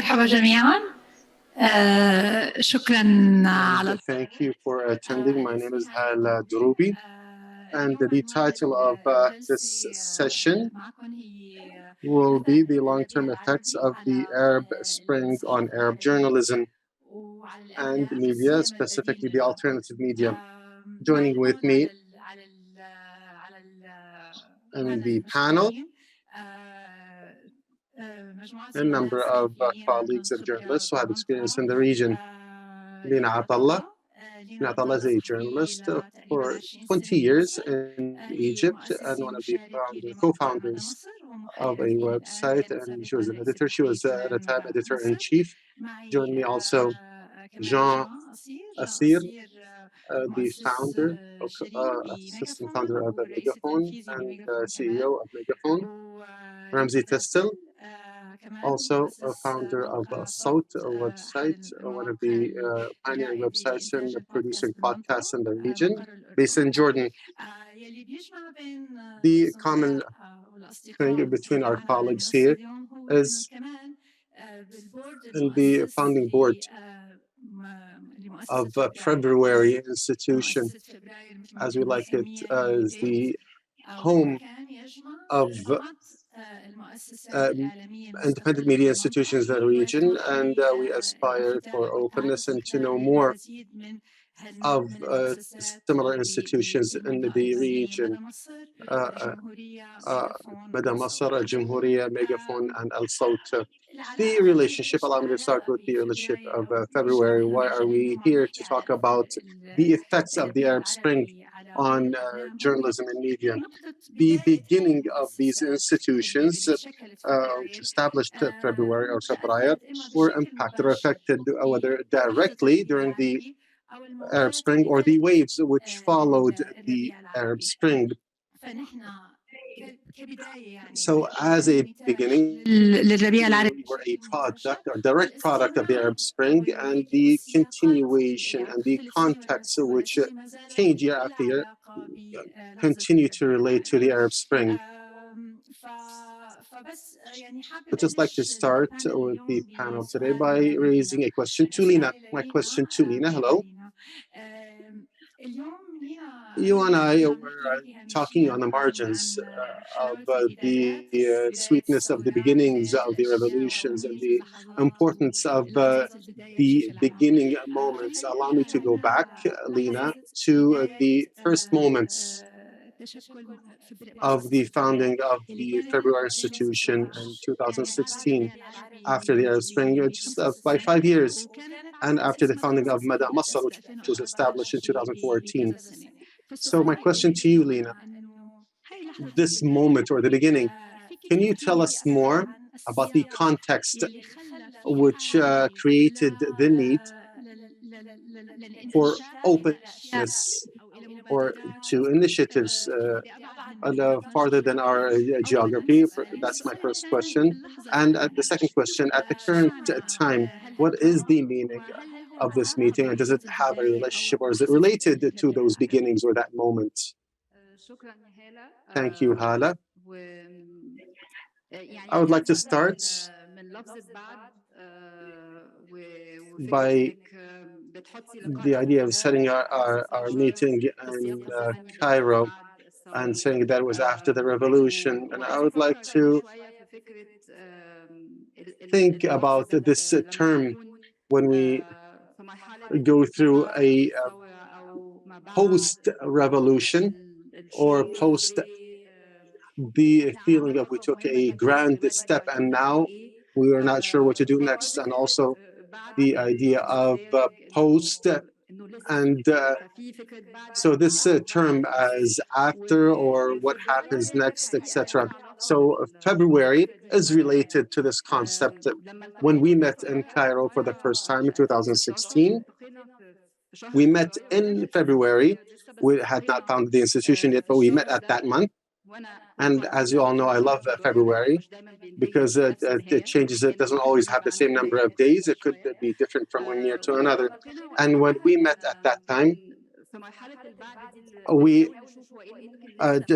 مرحبا جميعا. شكرا على. Thank you for attending. My name is Hala Durubi, and the title of this session will be the long-term effects of the Arab Spring on Arab journalism and media, specifically the alternative media. Joining with me in the panel, a number of colleagues and journalists who have experience in the region. Lina Atallah. Lina Atallah is a journalist for 20 years in Egypt and one of the co-founders of a website, and she was an editor. She was at a time editor-in-chief. Joined me also Jean Assir, the founder, assistant founder of Megaphone and CEO of Megaphone. Ramzi Testel, also a founder of Sawt, a website, one of the pioneering websites in producing podcasts in the region, based in Jordan. The common thing between our colleagues here is in the founding board of February institution, as we like it, is the home of independent media institutions in the region, and we aspire for openness and to know more of similar institutions in the region. Mada Masr, Al Jamhuriya, Megaphone, and Al Sawt. The relationship, allow me to start with the relationship of February. Why are we here to talk about the effects of the Arab Spring on journalism and media? The beginning of these institutions, which established February or February, were impacted or affected, whether directly during the Arab Spring or the waves which followed the Arab Spring. So as a beginning, we were a product, a direct product of the Arab Spring, and the continuation and the context which change year after year continue to relate to the Arab Spring. I'd just like to start with the panel today by raising a question to Lina. My question to Lina, hello. You and I were talking on the margins of the sweetness of the beginnings of the revolutions and the importance of the beginning moments. Allow me to go back, Lina, to the first moments of the founding of the February institution in 2016, after the Arab Spring, just by 5 years, and after the founding of Mada Masr, which was established in 2014. So my question to you, Lina, this moment or the beginning, can you tell us more about the context which created the need for openness or to initiatives farther than our geography? That's my first question. And the second question, at the current time, what is the meaning of this meeting, and does it have a relationship, or is it related to those beginnings or that moment? Thank you, Hala. I would like to start by the idea of setting our meeting in Cairo and saying that it was after the revolution. And I would like to think about this term when we go through a post-revolution or post the feeling of we took a grand step and now we are not sure what to do next, and also the idea of post and so this term as after or what happens next, etc. So February is related to this concept. When we met in Cairo for the first time in 2016, we met in February. We had not founded the institution yet, but we met at that month. And as you all know, I love February because it changes. It doesn't always have the same number of days. It could be different from one year to another. And when we met at that time, We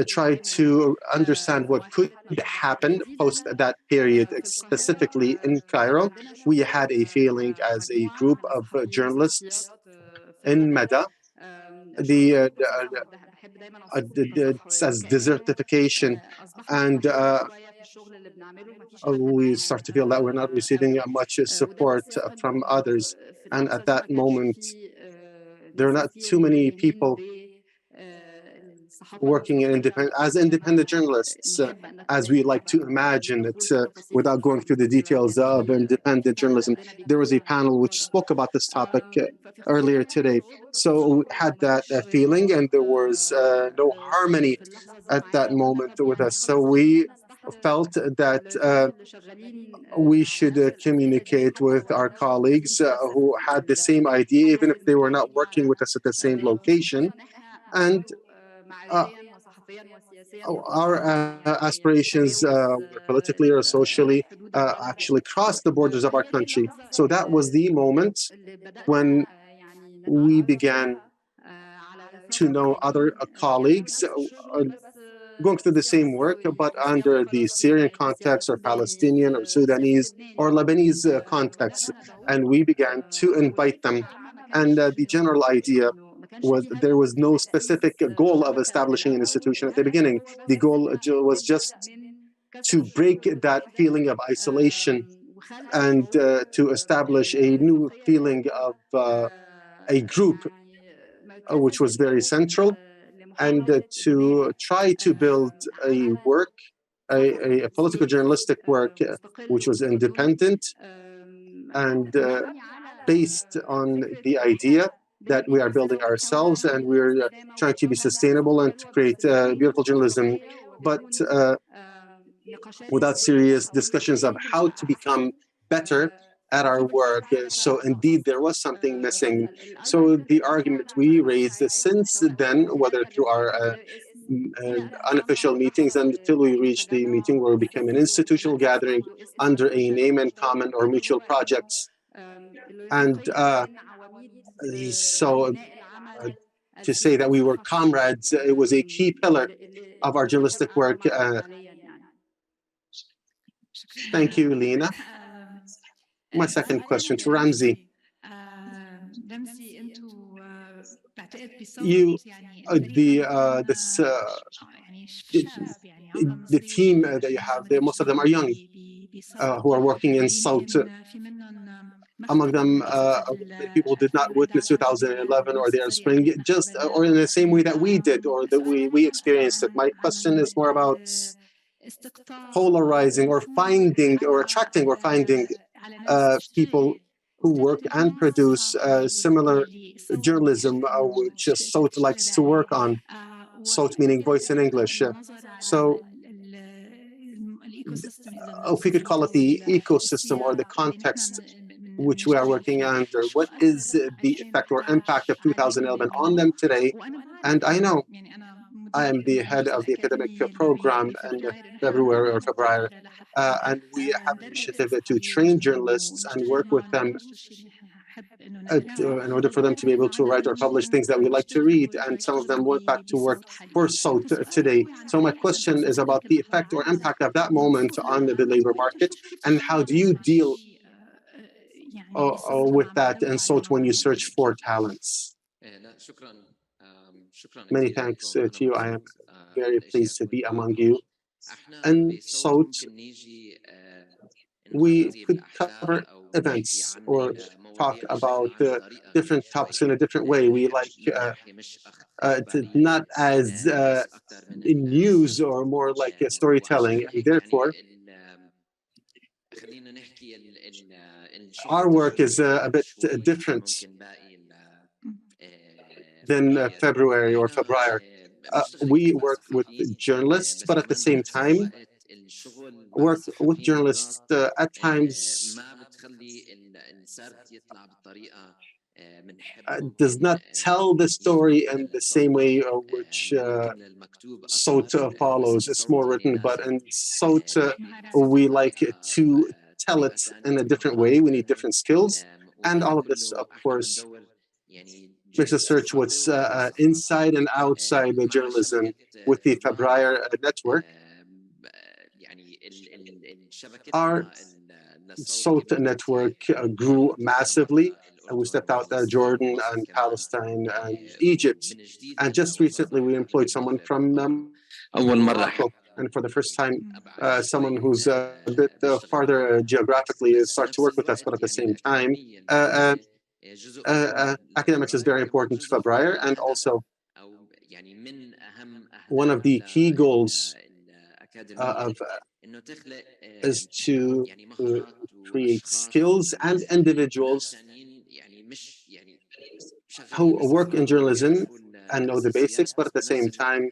tried to understand what could happen post that period, specifically in Cairo. We had a feeling as a group of journalists in Meda, says desertification, and we start to feel that we're not receiving much support from others. And at that moment, there are not too many people working in independent journalists, as we like to imagine it, without going through the details of independent journalism. There was a panel which spoke about this topic earlier today. So we had that feeling, and there was no harmony at that moment with us. So we felt that we should communicate with our colleagues who had the same idea, even if they were not working with us at the same location. And uh, our aspirations, whether politically or socially, actually crossed the borders of our country. So that was the moment when we began to know other colleagues going through the same work, but under the Syrian context or Palestinian or Sudanese or Lebanese context. And we began to invite them. And the general idea was there was no specific goal of establishing an institution at the beginning. The goal was just to break that feeling of isolation and to establish a new feeling of a group, which was very central, and to try to build a work, a political journalistic work, which was independent and based on the idea that we are building ourselves and we're trying to be sustainable and to create beautiful journalism, but without serious discussions of how to become better at our work. So indeed, there was something missing. So the argument we raised since then, whether through our unofficial meetings until we reached the meeting where we became an institutional gathering under a name and common or mutual projects. And so to say that we were comrades, it was a key pillar of our journalistic work. Thank you, Lena. My second question to Ramzi. رمزي انتوا بعتقد You, بصوت يعني قدرتوا this يعني الشباب يعني عمرهم the team صغير that you have there, most of them are بيشتغلوا young, بصوت who are working in Salt. يمكن في منهم ما Among اختبروا them, بأسد many people did not witness 2011 2011 or the Arab والعنصرية Spring, اللي just كنا or in the same way that we قبلها did or that بس أنا we هون experienced it. My question is more about استقطاب polarizing or مفهوم finding or attracting or finding على ناس people تشتغل who work وتبذل and produce منصة similar يلي صوت journalism, بتشتغل which Salt likes to تشتغل work on. Salt meaning ويمكن voice in English. النظر So على الايكو سيستم اذا if we could call it the ecosystem or the السياق اللي context نحن which we are بنشتغل working فيه under, what شو is اثر the effect or impact of 2011 عليهم 2011 on them اليوم today? وانا And I بعرف know يعني انا I am مدير the head مديرة of the academic الأكاديمية الليبية program in بفبراير نحن عم February or نعمل February, مبادرة لحتى and we have an ندرب initiative to train صحفيين journalists and ونشتغل work with معهم them وهذا الشيء اللي نحب انه نعمله in order for them to be able to write or publish things that we like to read. And some of them went back to work for SOT today. So my question is about the effect or impact of that moment on the labor market, and how do you deal with that in SOT when you search for talents? Many thanks to you. I am very pleased to be among you. And SOT, we could cover events or talk about different topics in a different way. We like not as news or more like storytelling, and therefore our work is a bit different than February or February. We work with journalists, but at the same time, work with journalists at times does not tell the story in the same way which SOT follows. It's more written, but in SOT, we like to tell it in a different way. We need different skills. And all of this, of course, makes a search what's inside and outside the journalism with the Fabriar network. Our SOT network grew massively, and we stepped out Jordan and Palestine and Egypt. And just recently, we employed someone from Morocco. And for the first time, someone who's a bit farther geographically start to work with us, but at the same time, academics is very important for Breyer, and also one of the key goals of is to create skills and individuals who work in journalism and know the basics, but at the same time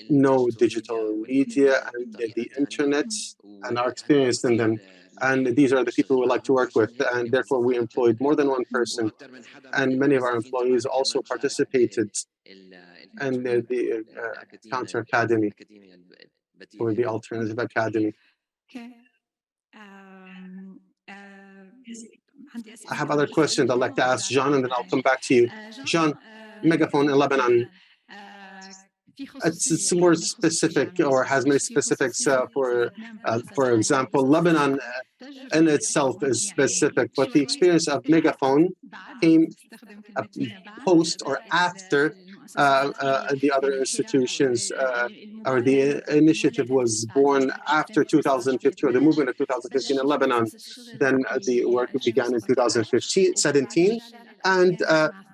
know digital media and the internet and are experienced in them. And these are the people we like to work with. And therefore, we employed more than one person. And many of our employees also participated in the Counter Academy or the Alternative Academy. I have other questions I'd like to ask Jean, and then I'll come back to you. Jean, Megaphone in Lebanon. It's more specific or has many specifics. For example, Lebanon in itself is specific, but the experience of Megaphone came post or after the other institutions, or the initiative was born after 2015, or the movement of 2015 in Lebanon. Then the work began in 2017, and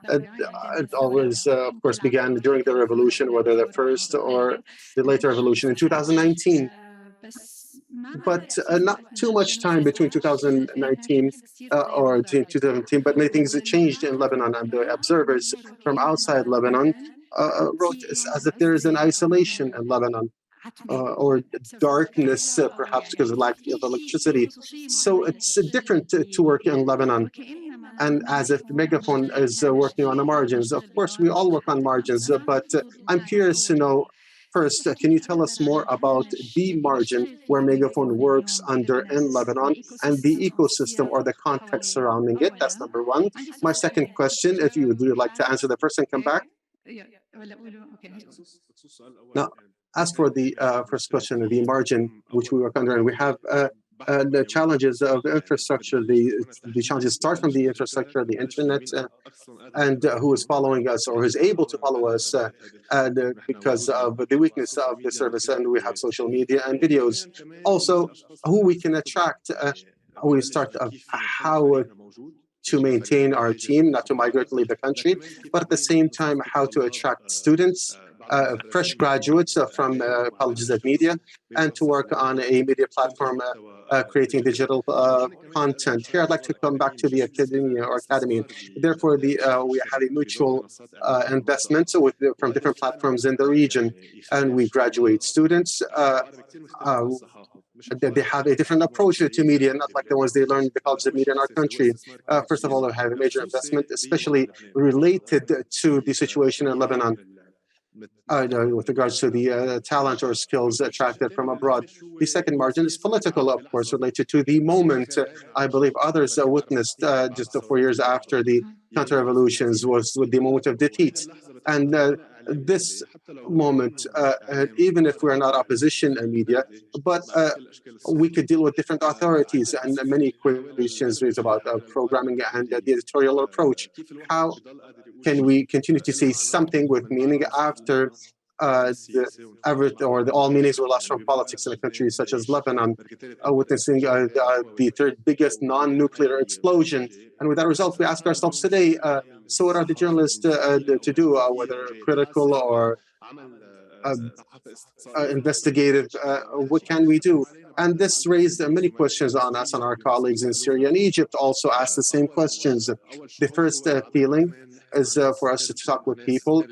it always, of course, began during the revolution, whether the first or the later revolution in 2019. But not too much time between 2019 or 2017, but many things changed in Lebanon, and the observers from outside Lebanon wrote as if there is an isolation in Lebanon. Or darkness, perhaps because of lack of electricity. So it's different to work in Lebanon. And as if Megaphone is working on the margins. Of course, we all work on margins, but I'm curious to know, first, can you tell us more about the margin where Megaphone works under in Lebanon and the ecosystem or the context surrounding it? That's number one. My second question, if you would like to answer the first and come back. Now, as for the first question, the margin which we work under, and we have the challenges of infrastructure. The challenges start from the infrastructure, the internet, and who is following us or is able to follow us because of the weakness of the service. And we have social media and videos. Also, who we can attract. We start how to maintain our team, not to migrate to leave the country, but at the same time, how to attract students, fresh graduates from colleges of media, and to work on a media platform creating digital content. Here, I'd like to come back to the academy. Therefore, we have a mutual investment from different platforms in the region, and we graduate students. They have a different approach to media, not like the ones they learned in the College of Media in our country. First of all, they have a major investment, especially related to the situation in Lebanon. With regards to the talent or skills attracted from abroad. The second margin is political, of course, related to the moment. I believe others witnessed just 4 years after the counter-revolutions was with the moment of defeat. And this moment, even if we're not opposition media, but we could deal with different authorities, and many questions raised about programming and the editorial approach. How can we continue to say something with meaning after all meanings were lost from politics in a country such as Lebanon, witnessing the third biggest non-nuclear explosion? And with that result, we ask ourselves today, so what are the journalists to do, whether critical or investigative? What can we do? And this raised many questions on us, and our colleagues in Syria and Egypt also asked the same questions. The first feeling is for us to talk with people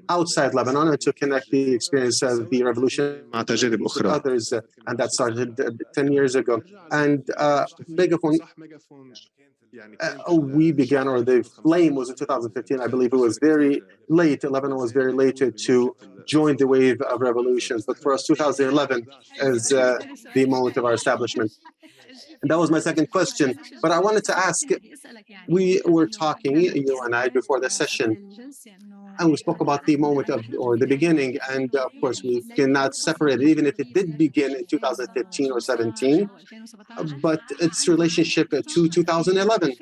outside Lebanon and to connect the experience of the revolution with others. And that started 10 years ago. And Megaphone, we began, or the flame was in 2015. I believe it was very late. Lebanon was very late to join the wave of revolutions. But for us, 2011 is the moment of our establishment. And that was my second question. But I wanted to ask, we were talking, you and I, before the session, and we spoke about the moment of, or the beginning, and of course we cannot separate it, even if it did begin in 2015 or 17, but its relationship to 2011.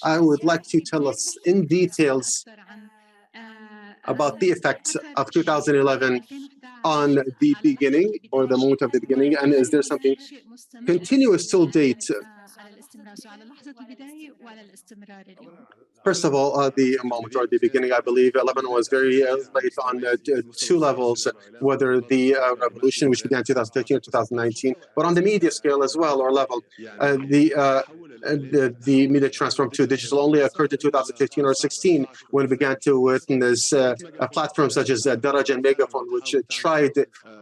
I would like to tell us in details about the effects of 2011 on the beginning, or the moment of the beginning, and is there something continuous till date? First of all, the moment or the beginning, I believe Lebanon was very late on two levels, whether the revolution, which began in 2013 or 2019, but on the media scale as well, or level. The media transform to digital only occurred in 2015 or 16, when we began to witness platforms such as ARIJ and Megaphone, which tried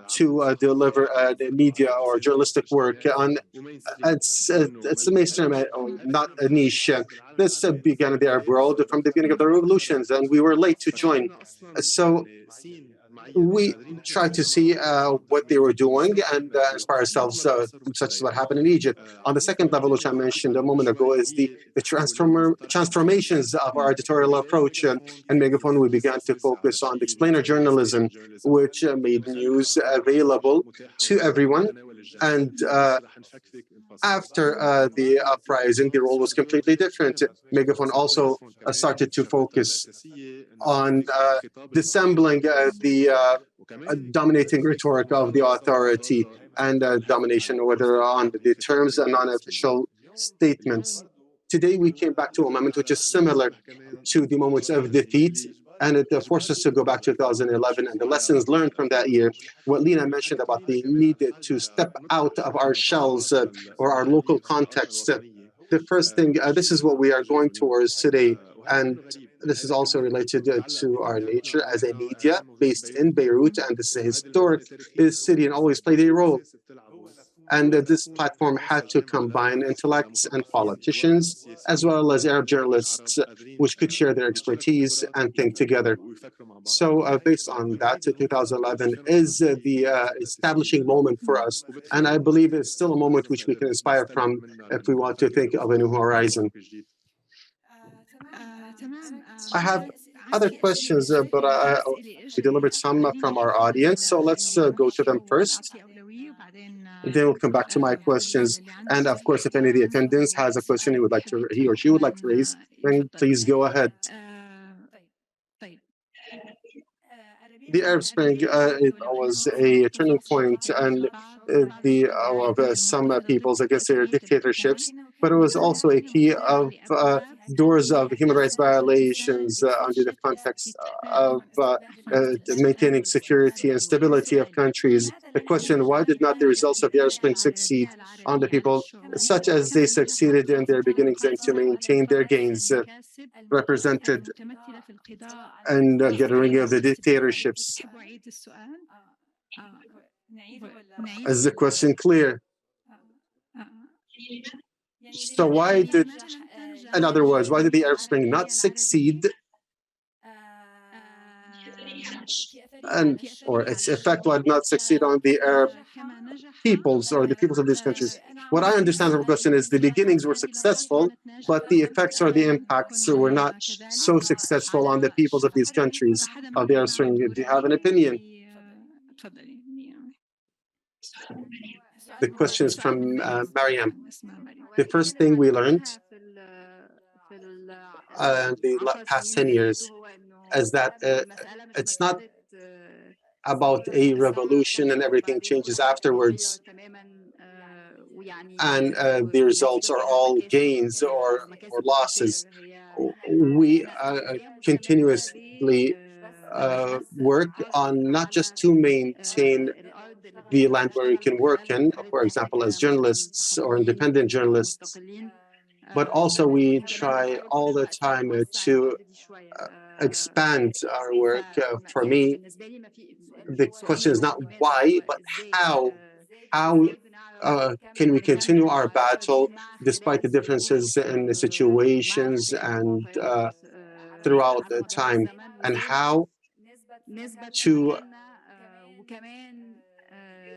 to deliver media or journalistic work on it's a mainstream, not a niche. This began in the Arab world from the beginning of the revolutions, and we were late to join. So we tried to see what they were doing and inspire ourselves, such as what happened in Egypt. On the second level, which I mentioned a moment ago, is the transformations of our editorial approach. And Megaphone, we began to focus on the explainer journalism, which made news available to everyone. And after the uprising, the role was completely different. Megaphone also started to focus on dissembling the dominating rhetoric of the authority and domination, whether on the terms and non-official statements. Today, we came back to a moment which is similar to the moments of defeat, and it forced us to go back to 2011 and the lessons learned from that year. What Lena mentioned about the need to step out of our shells or our local context. The first thing, this is what we are going towards today, and this is also related to our nature as a media based in Beirut, and this is a historic city and always played a role. And this platform had to combine intellects and politicians, as well as Arab journalists, which could share their expertise and think together. So based on that, 2011 is the establishing moment for us. And I believe it's still a moment which we can inspire from if we want to think of a new horizon. I have other questions, but we delivered some from our audience, so let's go to them first. Then we'll come back to my questions. And of course, if any of the attendants has a question he or she would like to raise, then please go ahead. The Arab Spring it was a turning point and of some peoples against their dictatorships, but it was also a key of doors of human rights violations under the context of maintaining security and stability of countries. The question, why did not the results of the Arab Spring succeed on the people, such as they succeeded in their beginnings, and to maintain their gains represented and getting rid of the dictatorships? Is the question clear? So why did, in other words, why did the Arab Spring not succeed, and or its effect would not succeed on the Arab peoples or the peoples of these countries? What I understand from the question is the beginnings were successful, but the effects or the impacts were not so successful on the peoples of these countries of the Arab Spring. Do you have an opinion? The question is from Mariam. The first thing we learned the past 10 years is that it's not about a revolution and everything changes afterwards, and the results are all gains or losses. We continuously work on not just to maintain the land where we can work in, for example, as journalists or independent journalists, but also we try all the time to expand our work. For me, the question is not why, but how. How can we continue our battle despite the differences in the situations and throughout the time, and how to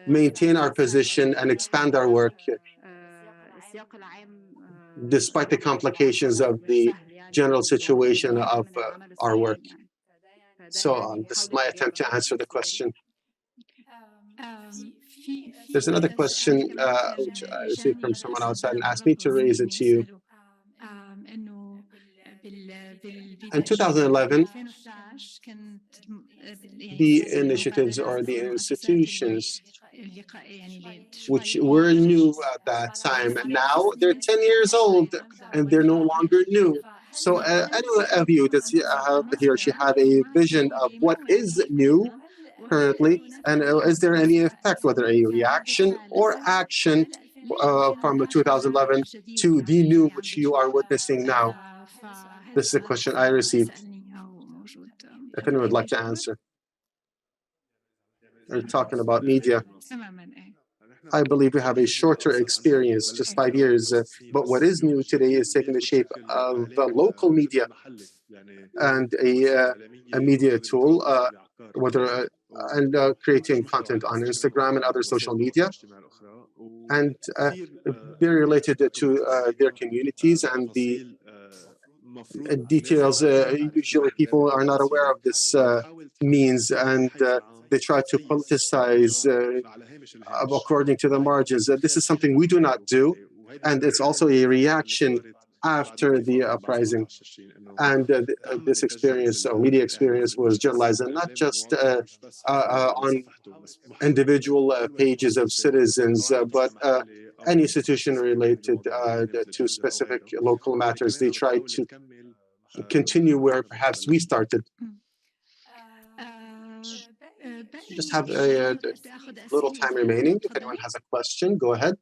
maintain our position and expand our work despite the complications of the general situation of our work. So this is my attempt to answer the question. There's another question which I received from someone outside and asked me to raise it to you. إنه In 2011, 2011 كانت the initiatives or the institutions يعني which were new at that time, now they're 10 years old and they're no longer new. So any of you, does he or she have a vision of what is new currently? And is there any effect, whether a reaction or action from 2011 to the new which you are witnessing now? This is a question I received. If anyone would like to answer. We're talking about media. I believe we have a shorter experience, just 5 years. But what is new today is taking the shape of local media and a media tool, whether and creating content on Instagram and other social media, and they're related to their communities and the details. Usually, people are not aware of this means, and they try to politicize according to the margins. This is something we do not do, and it's also a reaction after the uprising. And this experience, or media experience, was generalized, and not just on individual pages of citizens, but any institution related to specific local matters. They tried to continue where perhaps we started. Just have a little time remaining. If anyone has a question, go ahead.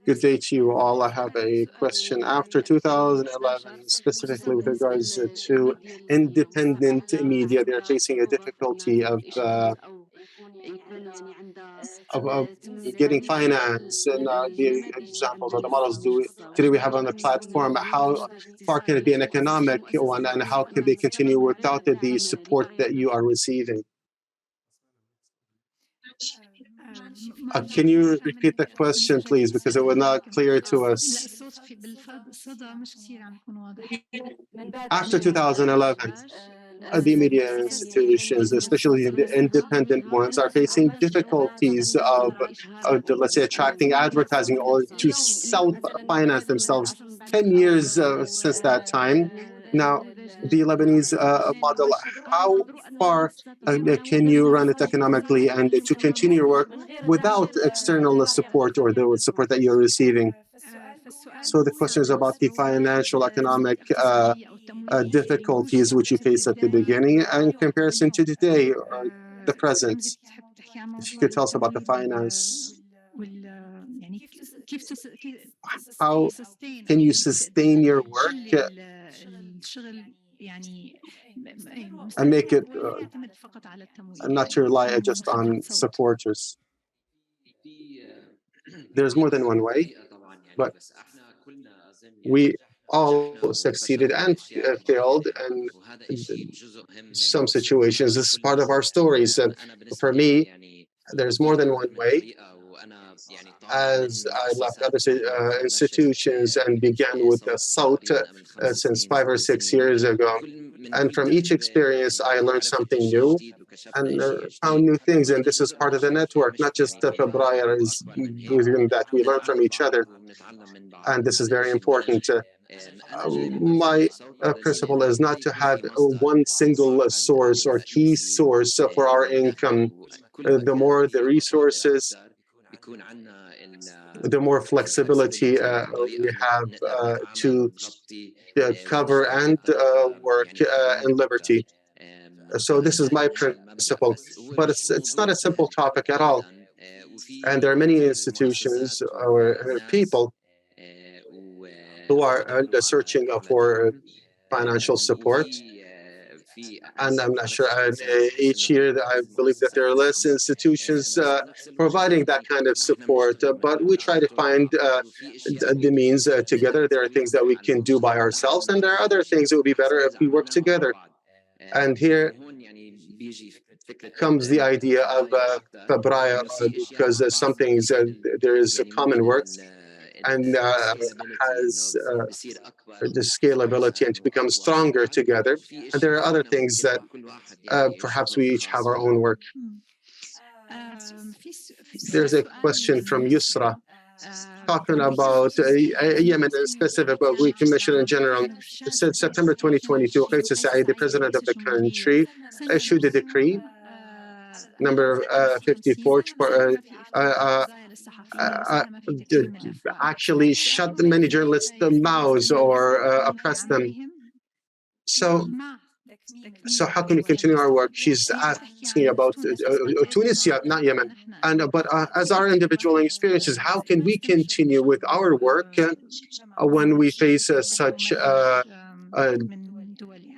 Good day to you all. I have a question. After 2011, specifically with regards to independent media, they're facing a difficulty of getting finance. And the examples or the models today we have on the platform, how far can it be an economic one, and how can they continue without the support that you are receiving? Can you repeat the question, please, because it was not clear to us. After 2011, the media institutions, especially the independent ones, are facing difficulties of let's say, attracting advertising or to self-finance themselves. 10 years since that time. Now, the Lebanese model, how far can you run it economically and to continue your work without external support or the support that you're receiving? So the question is about the financial, economic difficulties which you face at the beginning in comparison to today or the present. If you could tell us about the finance. How can you sustain your work and make it not to rely just on supporters? There's more than one way, but we all succeeded and failed in some situations. This is part of our stories. And for me, there's more than one way. As I left other institutions and began with the South since 5 or 6 years ago. And from each experience, I learned something new and found new things. And this is part of the network, not just Febrayer is that we learn from each other. And this is very important. My principle is not to have one single source or key source for our income. The more the resources, the more flexibility we have to cover and work in liberty. So this is my principle, but it's not a simple topic at all. And there are many institutions or people who are searching for financial support. and I'm not sure. And each year, I believe that there are less institutions providing that kind of support, but we try to find the means together. There are things that we can do by ourselves, and there are other things that would be better if we work together. And here comes the idea of Fabraya, because some things there is a common work and has the scalability and to become stronger together. And there are other things that perhaps we each have our own work. There's a question from Yusra talking about Yemen in specific, but we Commission in general. It said September 2022, Qais Said, the president of the country, issued a decree number 54 actually shut many journalists' mouths or oppress them. So how can we continue our work? She's asking about Tunisia, not Yemen. But as our individual experiences, how can we continue with our work when we face such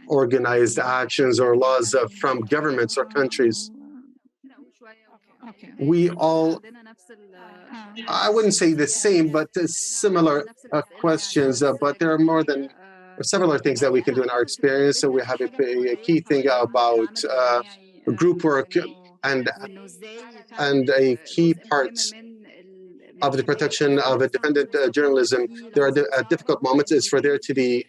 organized actions or laws from governments or countries? We all, I wouldn't say the same, but similar questions, but there are more than several things that we can do in our experience. So we have a key thing about group work and a key part of the protection of independent journalism. There are difficult moments is for there to be,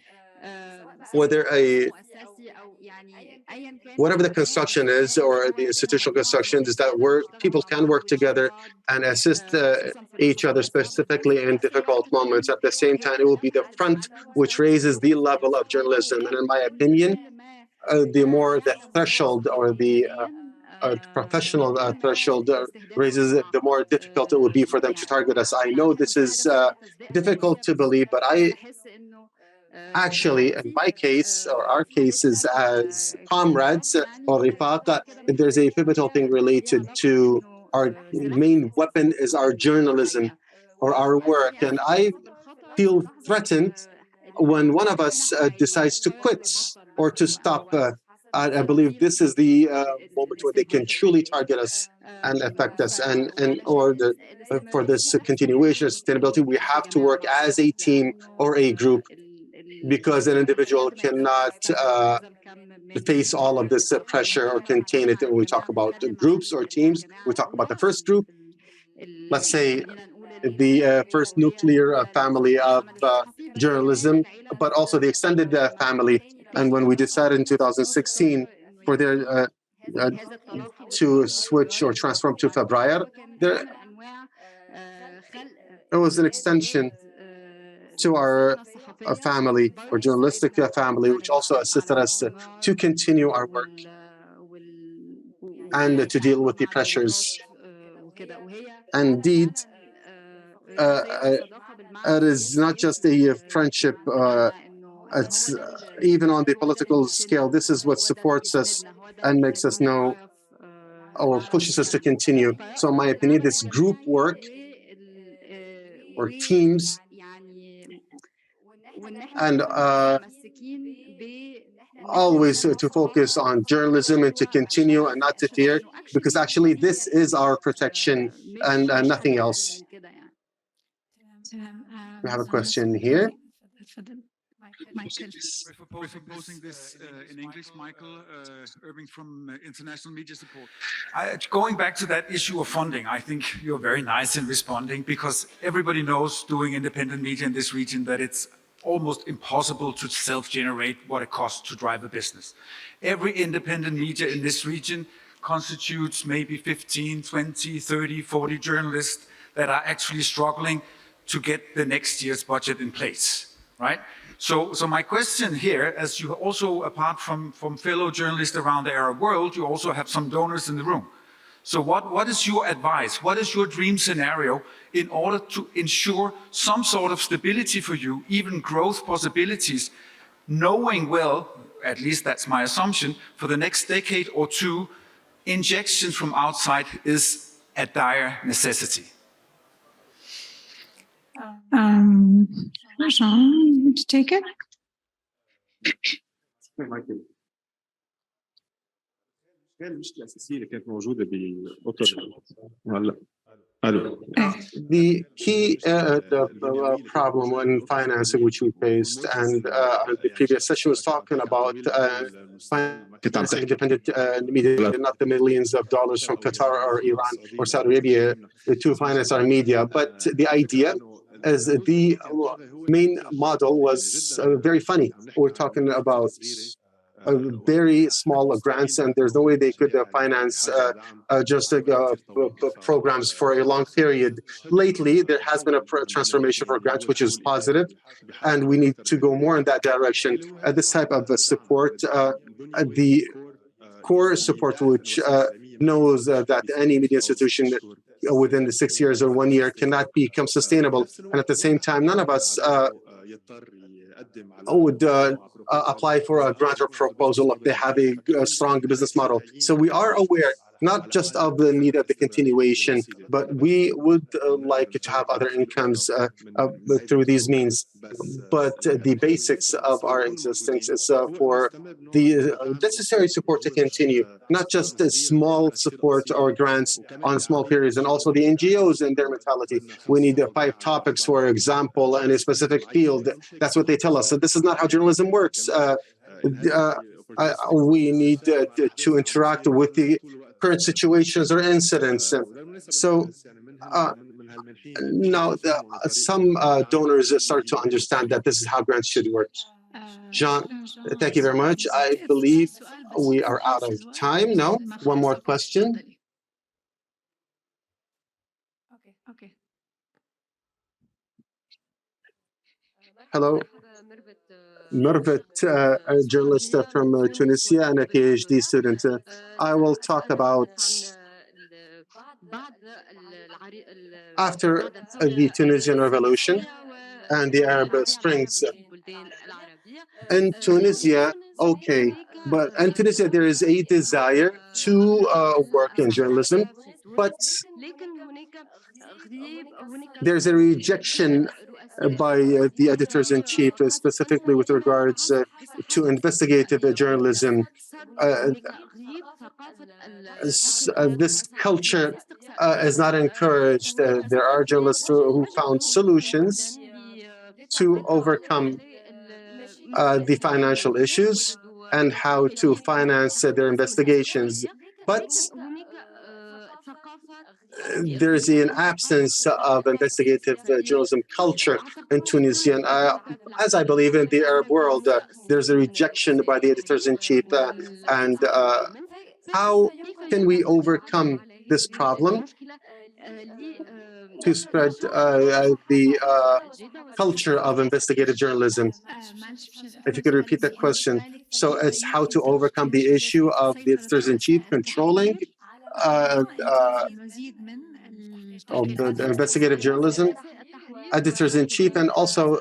whatever the construction is or the institutional construction is, that people can work together and assist each other specifically in difficult moments. At the same time, it will be the front which raises the level of journalism. And in my opinion, the more the threshold or the professional threshold raises it, the more difficult it will be for them to target us. I know this is difficult to believe, but actually, in my case, or our cases as comrades or rifaqa, there's a pivotal thing related to our main weapon is our journalism or our work. And I feel threatened when one of us decides to quit or to stop. I believe this is the moment where they can truly target us and affect us. And in order for this continuation of sustainability, we have to work as a team or a group, because an individual cannot face all of this pressure or contain it. When we talk about groups or teams, we talk about the first group, let's say the first nuclear family of journalism, but also the extended family. And when we decided in 2016 for their to switch or transform to Fabrayar, there was an extension to our family or journalistic family, which also assisted us to continue our work and to deal with the pressures. Indeed, it is not just a friendship, it's even on the political scale. This is what supports us and makes us know or pushes us to continue. So in my opinion, this group work or teams and always to focus on journalism and to continue and not to fear, because actually this is our protection and nothing else. We have a question here. We're proposing this in English, Michael Irving from International Media Support. Going back to that issue of funding, I think you're very nice in responding, because everybody knows doing independent media in this region that it's almost impossible to self-generate what it costs to drive a business. Every independent media in this region constitutes maybe 15, 20, 30, 40 journalists that are actually struggling to get the next year's budget in place, right? So my question here, as you also, apart from fellow journalists around the Arab world, you also have some donors in the room. So what is your advice? What is your dream scenario in order to ensure some sort of stability for you, even growth possibilities, knowing well, at least that's my assumption, for the next decade or two, injections from outside is a dire necessity? Jean, would you take it? كان المشكله الاساسيه اللي كانت موجوده باطر هلا الو The key problem in financing which we faced, and the previous session was talking about financing independent media, not the millions of dollars from Qatar or Iran or Saudi Arabia to finance our media. But the idea is the main model was very funny. We're talking about very small grants, and there's no way they could finance just programs for a long period. Lately, there has been a transformation for grants, which is positive, and we need to go more in that direction. This type of support, the core support, which knows that any media institution within the 6 years or 1 year cannot become sustainable. And at the same time, none of us would apply for a grant or proposal if they have a strong business model. So we are aware not just of the need of the continuation, but we would like to have other incomes through these means. But the basics of our existence is for the necessary support to continue, not just the small support or grants on small periods, and also the NGOs and their mentality. We need 5 topics, for example, in a specific field. That's what they tell us. So this is not how journalism works. We need to interact with the current situations or incidents. So now some donors start to understand that this is how grants should work. Jean, thank you very much. I believe we are out of time. No? One more question. Okay. Hello. Mervet, a journalist from Tunisia and a PhD student. I will talk about after the Tunisian Revolution and the Arab Springs. In Tunisia, okay, but in Tunisia there is a desire to work in journalism, but there's a rejection by the editors-in-chief, specifically with regards to investigative journalism. This culture is not encouraged. There are journalists who found solutions to overcome the financial issues and how to finance their investigations. But there's an absence of investigative journalism culture in Tunisia. As I believe in the Arab world, there's a rejection by the editors-in-chief. And how can we overcome this problem to spread the culture of investigative journalism? If you could repeat that question. So it's how to overcome the issue of the editors-in-chief controlling of the investigative journalism, editors-in-chief, and also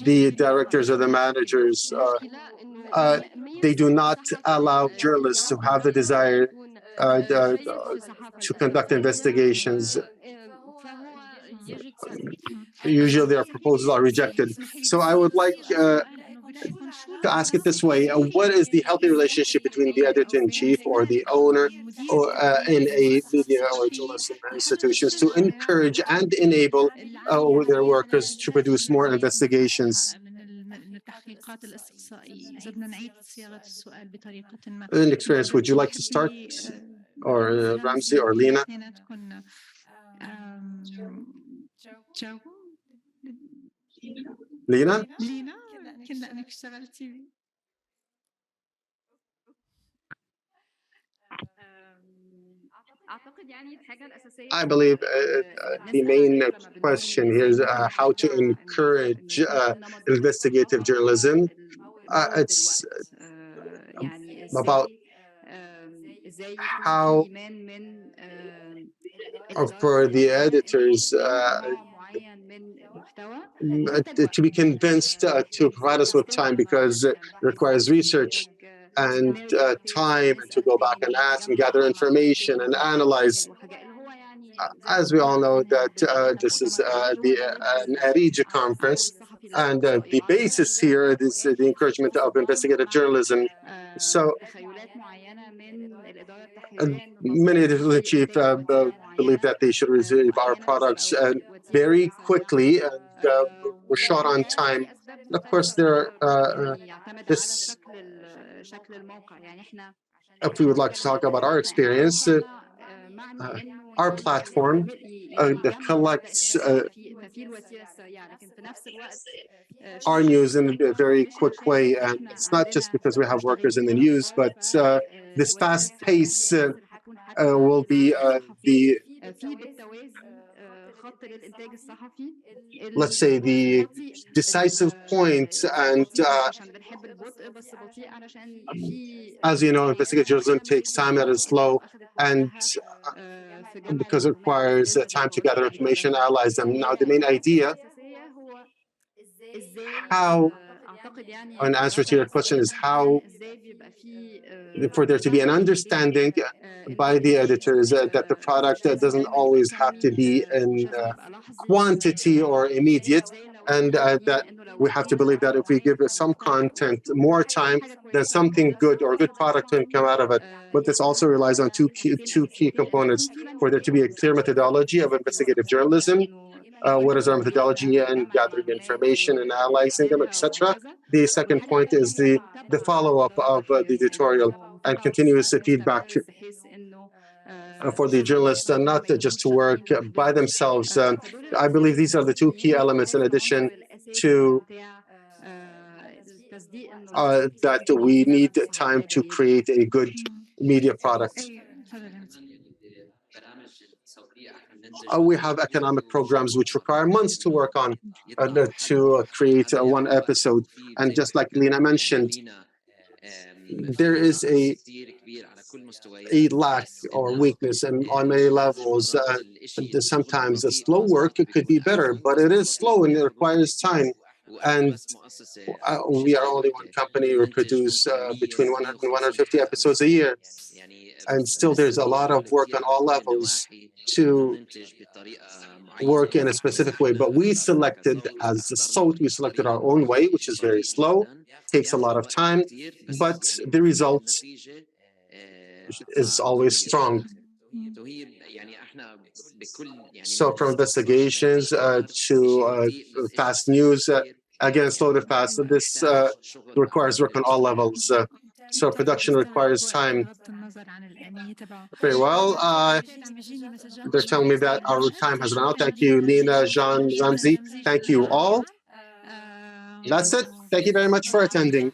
the directors or the managers. They do not allow journalists to have the desire to conduct investigations. Usually their proposals are rejected. So I would like to ask it this way: what is the healthy relationship between the editor-in-chief or the owner or in a media or journalism institutions to encourage and enable their workers to produce more investigations? In experience, would you like to start, or Ramzi or Lena? Lena? كنا انك اشتغلتي I believe the main question here is how to encourage investigative journalism. It's about how, for the editors, to be convinced to provide us with time, because it requires research and time to go back and ask and gather information and analyze. As we all know that this is an ARIJ conference, and the basis here is the encouragement of investigative journalism. So many editor chief believe that they should receive our products very quickly, and we're short on time. And of course, there are this. If we would like to talk about our experience, our platform that collects our news in a very quick way. And it's not just because we have workers in the news, but this fast pace will be the, let's say, the decisive point. And as you know, investigative journalism takes time, that is slow, and because it requires time to gather information, analyze them. Now, the main idea, how, an answer to your question is how, for there to be an understanding by the editors that the product doesn't always have to be in quantity or immediate, and that we have to believe that if we give some content more time, then something good or a good product can come out of it. But this also relies on two key components: for there to be a clear methodology of investigative journalism. What is our methodology in gathering information and analyzing them, etc. The second point is the follow-up of the editorial and continuous feedback for the journalists, and not just to work by themselves. I believe these are the two key elements, in addition to that we need time to create a good media product. We have economic programs which require months to work on to create one episode. And just like Lena mentioned, there is a lack or weakness on many levels. Sometimes the slow work could be better, but it is slow and it requires time. And we are only one company. We produce between 100 and 150 episodes a year. And still there's a lot of work on all levels to work in a specific way. But we selected, as the SOT, we selected our own way, which is very slow, takes a lot of time, but the result is always strong. So from investigations to fast news, again, slow to fast, this requires work on all levels. So production requires time. Very well. They're telling me that our time has run out. Thank you, Lena, Jean, Ramzi. Thank you all. That's it. Thank you very much for attending.